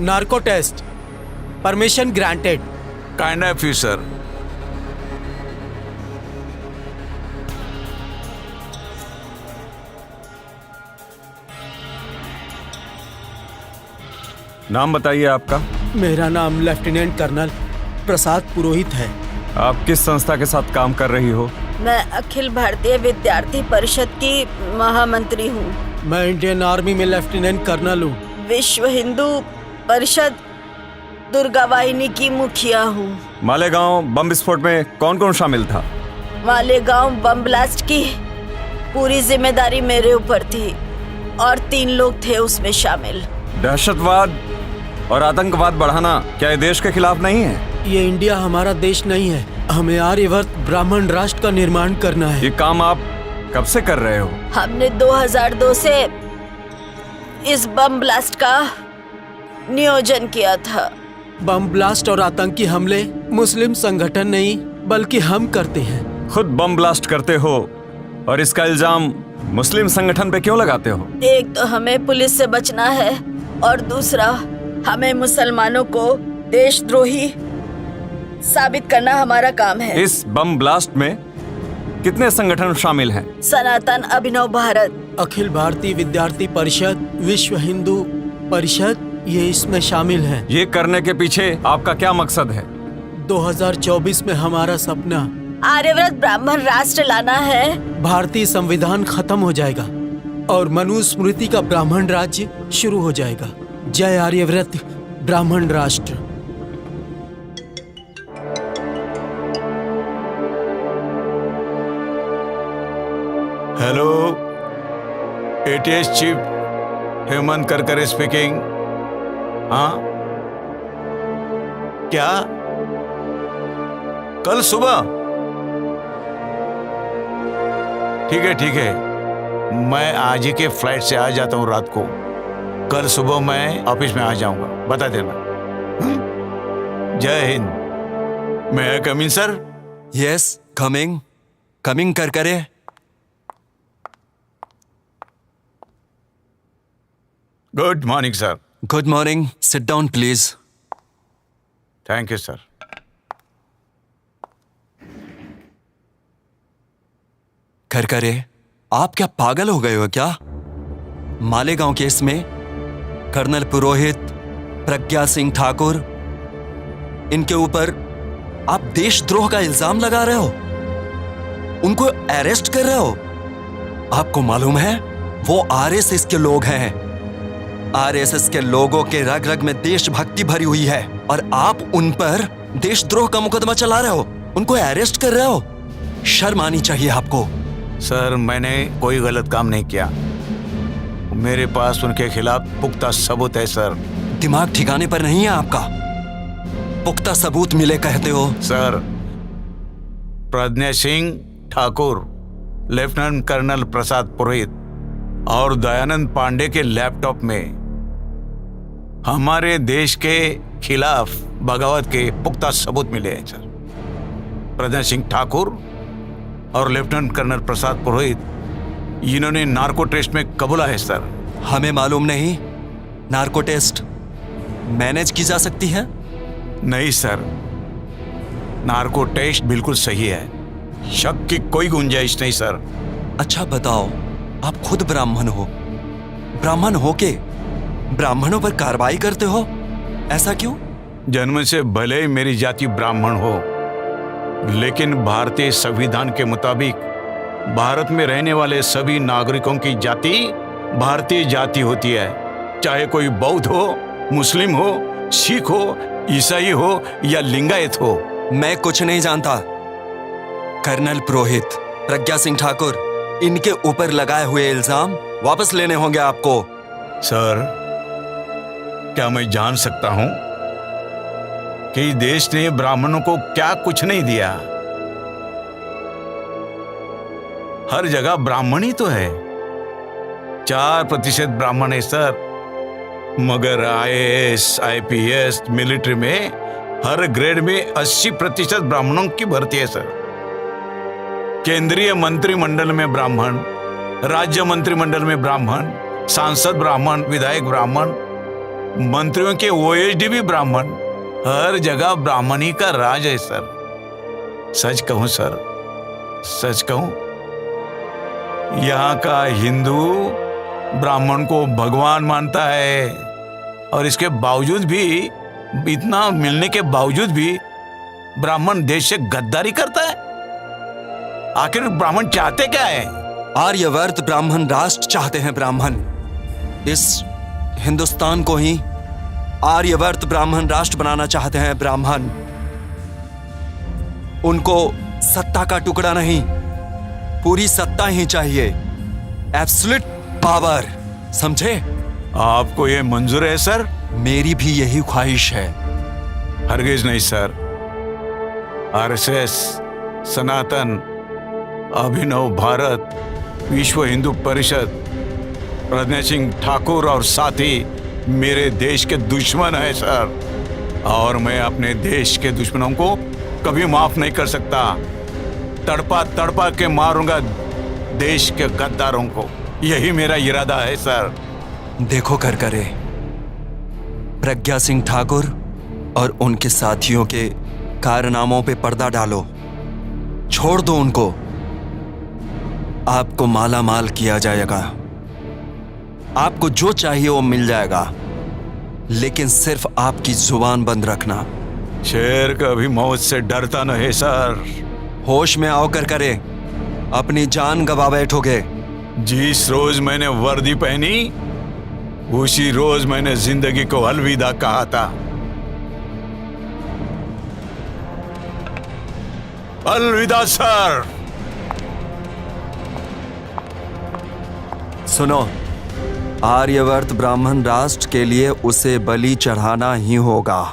Narco test, permission granted. Kind of you sir. नाम बताइए आपका। मेरा नाम लेफ्टिनेंट कर्नल प्रसाद पुरोहित है। आप किस संस्था के साथ काम कर रही हो? मैं अखिल भारतीय विद्यार्थी परिषद की महामंत्री हूँ। मैं इंडियन आर्मी में लेफ्टिनेंट कर्नल हूँ। विश्व हिंदू परिषद दुर्गा वाहिनी की मुखिया हूँ। मालेगांव बम विस्फोट में कौन कौन शामिल था? मालेगांव बम ब्लास्ट की पूरी जिम्मेदारी मेरे ऊपर थी और 3 लोग थे उसमें शामिल। दहशतवाद और आतंकवाद बढ़ाना क्या ये देश के खिलाफ नहीं है? ये इंडिया हमारा देश नहीं है। हमें आर्यवर्त ब्राह्मण राष्ट्र का निर्माण करना है। ये काम आप कब से कर रहे हो? हमने 2002 से इस बम ब्लास्ट का नियोजन किया था। बम ब्लास्ट और आतंकी हमले मुस्लिम संगठन नहीं बल्कि हम करते हैं। खुद बम ब्लास्ट करते हो और इसका इल्जाम मुस्लिम संगठन पे क्यों लगाते हो? एक तो हमें पुलिस से बचना है और दूसरा हमें मुसलमानों को देशद्रोही साबित करना हमारा काम है। इस बम ब्लास्ट में कितने संगठन शामिल हैं? सनातन अभिनव भारत, अखिल भारतीय विद्यार्थी परिषद, विश्व हिंदू परिषद, ये इसमें शामिल हैं। ये करने के पीछे आपका क्या मकसद है? 2024 में हमारा सपना आर्यव्रत ब्राह्मण राष्ट्र लाना है। भारतीय संविधान खत्म हो जाएगा और मनुस्मृति का ब्राह्मण राज्य शुरू हो जाएगा। जय आर्यव्रत ब्राह्मण राष्ट्र। Hello, ATS chief Hemant Karkare speaking. हाँ, क्या कल सुबह? ठीक है, मैं आज ही के फ्लाइट से आ जाता हूँ रात को। कल सुबह मैं ऑफिस में आ जाऊंगा, बता देना। जय हिंद। मैं कम इन सर? यस, कमिंग कर करे। Good morning sir. Good morning, sit down please. Thank you sir. कर करे, आप क्या पागल हो गए हो क्या? मालेगांव केस में कर्नल पुरोहित, प्रज्ञा सिंह ठाकुर, इनके ऊपर आप देशद्रोह का इल्जाम लगा रहे हो, उनको अरेस्ट कर रहे हो। आपको मालूम है वो आरएसएस के लोग हैं। आरएसएस के लोगों के रग रग में देशभक्ति भरी हुई है और आप उन पर देशद्रोह का मुकदमा चला रहे हो, उनको अरेस्ट कर रहे हो। शर्म आनी चाहिए आपको। सर, मैंने कोई गलत काम नहीं किया। मेरे पास उनके खिलाफ पुख्ता सबूत है सर। दिमाग ठिकाने पर नहीं है आपका। पुख्ता सबूत मिले कहते हो? Sir, Pragya Singh Thakur, lieutenant colonel Prasad Purohit और दयानंद पांडे के लैपटॉप में हमारे देश के खिलाफ बगावत के पुख्ता सबूत मिले हैं सर। प्रज्ञा सिंह ठाकुर और लेफ्टिनेंट कर्नल प्रसाद पुरोहित, इन्होंने नार्को टेस्ट में कबूला है सर। हमें मालूम नहीं नार्को टेस्ट मैनेज की जा सकती है? नहीं सर, नार्को टेस्ट बिल्कुल सही है, शक की कोई गुंजाइश नहीं सर। अच्छा बताओ, आप खुद ब्राह्मण हो, ब्राह्मण हो के ब्राह्मणों पर कार्रवाई करते हो, ऐसा क्यों? जन्म से भले ही मेरी जाति ब्राह्मण हो, लेकिन भारतीय संविधान के मुताबिक भारत में रहने वाले सभी नागरिकों की जाति भारतीय जाति होती है, चाहे कोई बौद्ध हो, मुस्लिम हो, सिख हो, ईसाई हो या लिंगायत हो। मैं कुछ नहीं जानता। कर्नल पुरोहित, प्रज्ञा सिंह ठाकुर, इनके ऊपर लगाए हुए इल्जाम वापस लेने होंगे आपको। सर, क्या मैं जान सकता हूं कि देश ने ब्राह्मणों को क्या कुछ नहीं दिया? हर जगह ब्राह्मण ही तो है। 4% ब्राह्मण है सर, मगर आईएएस, आईपीएस, मिलिट्री में हर ग्रेड में 80% ब्राह्मणों की भर्ती है सर। केंद्रीय मंत्रिमंडल में ब्राह्मण, राज्य मंत्रिमंडल में ब्राह्मण, सांसद ब्राह्मण, विधायक ब्राह्मण, मंत्रियों के ओएसडी भी ब्राह्मण, हर जगह ब्राह्मणी का राज है सर। सच कहूं सर, सच कहूं, यहाँ का हिंदू ब्राह्मण को भगवान मानता है, और इसके बावजूद भी, इतना मिलने के बावजूद भी ब्राह्मण देश से गद्दारी करता है। आखिर ब्राह्मण चाहते क्या है? आर्यवर्त ब्राह्मण राष्ट्र चाहते हैं। ब्राह्मण इस हिंदुस्तान को ही आर्यवर्त ब्राह्मण राष्ट्र बनाना चाहते हैं। ब्राह्मण उनको सत्ता का टुकड़ा नहीं, पूरी सत्ता ही चाहिए, एब्सोल्यूट पावर, समझे? आपको ये मंजूर है सर? मेरी भी यही ख्वाहिश है। हरगिज नहीं सर। आरएसएस, सनातन, अभिनव भारत, विश्व हिंदू परिषद, प्रज्ञा सिंह ठाकुर और साथी मेरे देश के दुश्मन है सर, और मैं अपने देश के दुश्मनों को कभी माफ नहीं कर सकता। तड़पा तड़पा के मारूंगा देश के गद्दारों को, यही मेरा इरादा है सर। देखो करकरे, प्रज्ञा सिंह ठाकुर और उनके साथियों के कारनामों पे पर्दा डालो, छोड़ दो उनको। आपको माला माल किया जाएगा, आपको जो चाहिए वो मिल जाएगा, लेकिन सिर्फ आपकी जुबान बंद रखना। शेर कभी मौत से डरता नहीं सर। होश में आओ करकरे, अपनी जान गवा बैठोगे। जिस रोज मैंने वर्दी पहनी उसी रोज मैंने जिंदगी को अलविदा कहा था। अलविदा सर। सुनो, आर्यवर्त ब्राह्मण राष्ट्र के लिए उसे बलि चढ़ाना ही होगा।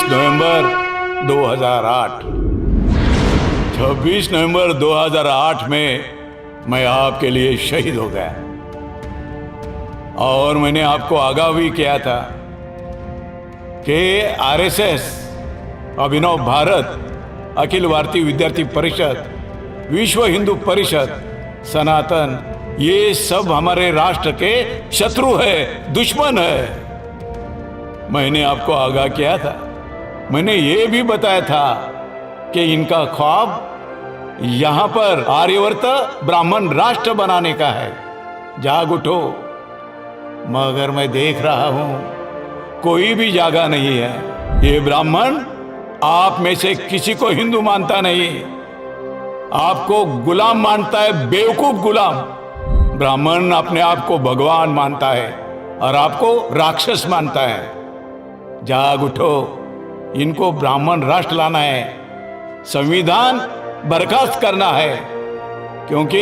नवंबर 2008 26 नवंबर 2008 में मैं आपके लिए शहीद हो गया, और मैंने आपको आगाह भी किया था कि आरएसएस, अभिनव भारत, अखिल भारतीय विद्यार्थी परिषद, विश्व हिंदू परिषद, सनातन, ये सब हमारे राष्ट्र के शत्रु है, दुश्मन है। मैंने आपको आगाह किया था, मैंने ये भी बताया था कि इनका ख्वाब यहां पर आर्यवर्त ब्राह्मण राष्ट्र बनाने का है। जाग उठो। मगर मैं देख रहा हूं कोई भी जागा नहीं है। ये ब्राह्मण आप में से किसी को हिंदू मानता नहीं, आपको गुलाम मानता है, बेवकूफ गुलाम। ब्राह्मण अपने आप को भगवान मानता है और आपको राक्षस मानता है। जाग उठो, इनको ब्राह्मण राष्ट्र लाना है, संविधान बर्खास्त करना है, क्योंकि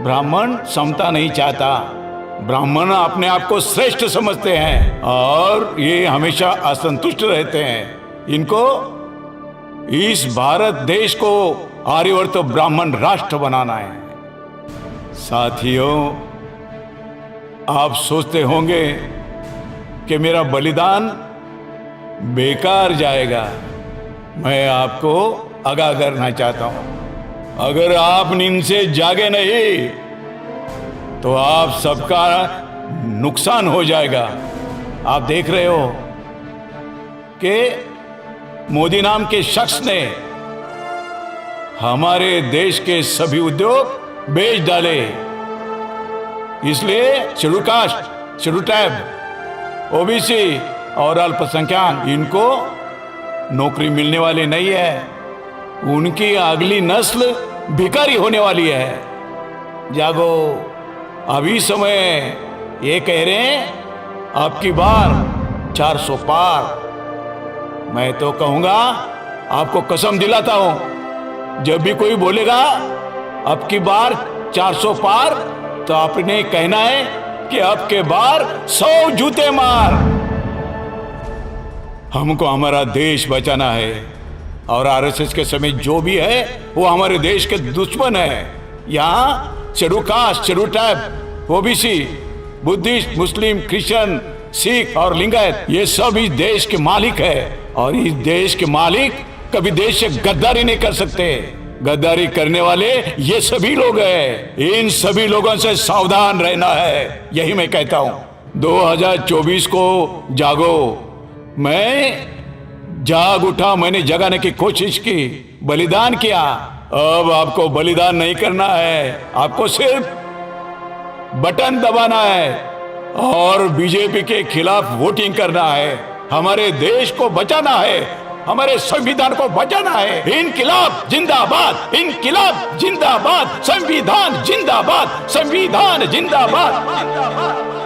ब्राह्मण समता नहीं चाहता। ब्राह्मण अपने आप को श्रेष्ठ समझते हैं और ये हमेशा असंतुष्ट रहते हैं। इनको इस भारत देश को आर्यवर्त ब्राह्मण राष्ट्र बनाना है। साथियों, आप सोचते होंगे कि मेरा बलिदान बेकार जाएगा। मैं आपको आगाह करना चाहता हूं, अगर आप नींद से जागे नहीं तो आप सबका नुकसान हो जाएगा। आप देख रहे हो कि मोदी नाम के शख्स ने हमारे देश के सभी उद्योग बेच डाले, इसलिए schedule caste, schedule tribe, OBC और अल्पसंख्यक, इनको नौकरी मिलने वाली नहीं है। उनकी अगली नस्ल भिखारी होने वाली है। जागो, अभी समय ये कह रहे हैं अब की बार 400 पार। मैं तो कहूंगा, आपको कसम दिलाता हूं, जब भी कोई बोलेगा अब की बार 400 पार, तो आपने कहना है कि अब के बार 100 जूते मार। हमको हमारा देश बचाना है, और आरएसएस के समय जो भी है वो हमारे देश के दुश्मन है। यहाँ schedule caste, schedule tribe, OBC Buddhist, Muslim, Christian, Sikh और लिंगायत ये सब इस देश के मालिक है। और इस देश के मालिक कभी देश से गद्दारी नहीं कर सकते। गद्दारी करने वाले ये सभी लोग हैं। इन सभी लोगों से सावधान रहना है, यही मैं कहता हूं। 2024 को जागो। मैं जाग उठा, मैंने जगाने की कोशिश की, बलिदान किया। अब आपको बलिदान नहीं करना है, आपको सिर्फ बटन दबाना है और बीजेपी के खिलाफ वोटिंग करना है। हमारे देश को बचाना है, हमारे संविधान को बचाना है। इनकिलाब जिंदाबाद, इनकिलाब जिंदाबाद, संविधान जिंदाबाद, संविधान जिंदाबाद।